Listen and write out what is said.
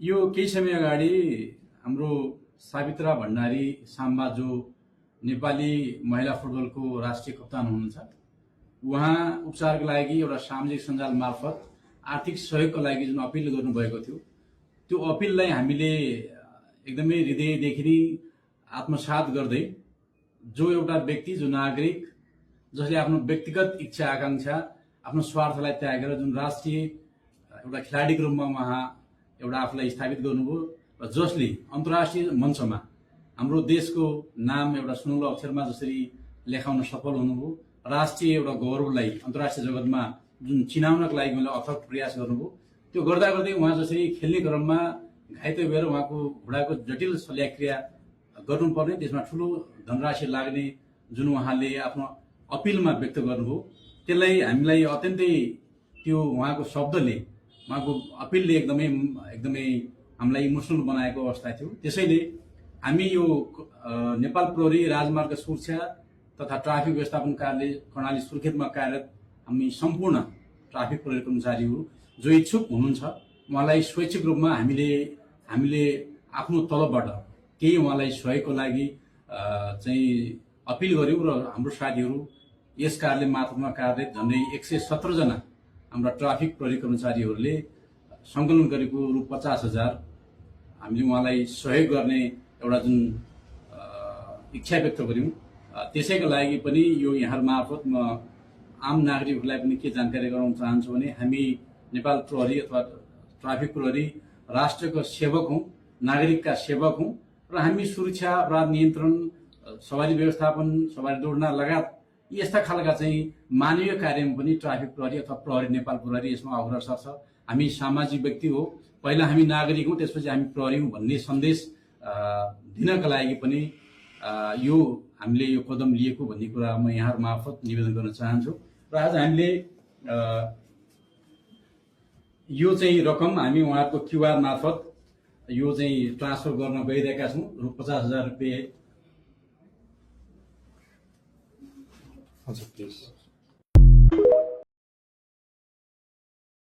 यो केही समय अगाडि हाम्रो सावित्रा भण्डारी साम्बा जो नेपाली महिला फुटबलको राष्ट्रिय कप्तान हुनुहुन्छ, उहाँ उपचारको लागि एउटा सामाजिक सञ्जाल मार्फत आर्थिक सहयोगको लागि जुन अपिल गर्नुभएको थियो, त्यो अपिललाई हामीले एकदमै हृदयदेखि नै आत्मसात गर्दै जो एउटा व्यक्ति, जो नागरिक जसले आफ्नो व्यक्तिगत इच्छा आकांक्षा, आफ्नो स्वार्थलाई त्यागेर जुन राष्ट्रिय एउटा खेलाडीको रूपमा उहाँ एउटा आफूलाई स्थापित गर्नुभयो र जसले अन्तर्राष्ट्रिय मञ्चमा हाम्रो देशको नाम एउटा सुनौलो अक्षरमा जसरी लेखाउन सफल हुनुभयो, राष्ट्रिय एउटा गौरवलाई अन्तर्राष्ट्रिय जगतमा जुन चिनाउनको लागि उहाँले अथक प्रयास गर्नुभयो, त्यो गर्दा गर्दै उहाँ जसरी खेल्ने क्रममा घाइते भएर उहाँको घुँडाको जटिल शल्यक्रिया गर्नुपर्ने, त्यसमा ठुलो धनराशि लाग्ने जुन उहाँले आफ्नो अपिलमा व्यक्त गर्नुभयो, त्यसलाई हामीलाई अत्यन्तै त्यो उहाँको शब्दले, उहाँको अपिलले एकदमै एकदमै हामीलाई इमोसनल बनाएको अवस्था थियो। त्यसैले हामी यो नेपाल प्रहरी राजमार्ग सुरक्षा तथा ट्राफिक व्यवस्थापन कार्यालय कर्णाली सुर्खेतमा कार्यरत हामी सम्पूर्ण ट्राफिक प्रहरी कर्मचारीहरू जो इच्छुक हुनुहुन्छ, उहाँलाई स्वैच्छिक रूपमा हामीले आफ्नो तलबबाट केही उहाँलाई सहयोगको लागि चाहिँ अपिल गर्यौं र हाम्रो साथीहरू यस कार्यालय मार्फतमा कार्यरत झन्डै 117 जना हाम्रा ट्राफिक प्रहरी कर्मचारीहरूले सङ्कलन गरेको रु 50,000 हामीले उहाँलाई सहयोग गर्ने एउटा जुन इच्छा व्यक्त गर्यौं। त्यसैको लागि पनि यो यहाँ मार्फत म आम नागरिकहरूलाई पनि के जानकारी गराउन चाहन्छु भने हामी नेपाल प्रहरी अथवा ट्राफिक प्रहरी राष्ट्रको सेवक हौं, नागरिकका सेवक हौं र हामी सुरक्षा, अपराध नियन्त्रण, सवारी व्यवस्थापन, सवारी दौडना लगायत यस्ता खालका चाहिँ मानवीय कार्यमा पनि ट्राफिक प्रहरी अथवा प्रहरी नेपाल प्रहरी यसमा अग्रसर छ। हामी सामाजिक व्यक्ति हो, पहिला हामी नागरिक हौं, त्यसपछि हामी प्रहरी हौं भन्ने सन्देश दिनका लागि पनि यो हामीले यो कदम लिएको भन्ने कुरा म यहाँ मार्फत निवेदन गर्न चाहन्छु। र आज हामीले यो चाहिँ रकम हामी उहाँको क्यूआर मार्फत यो चाहिँ ट्रान्सफर गर्न गइरहेका छौं, रु 50,000 रुपैयाँ। हजुर प्लिज।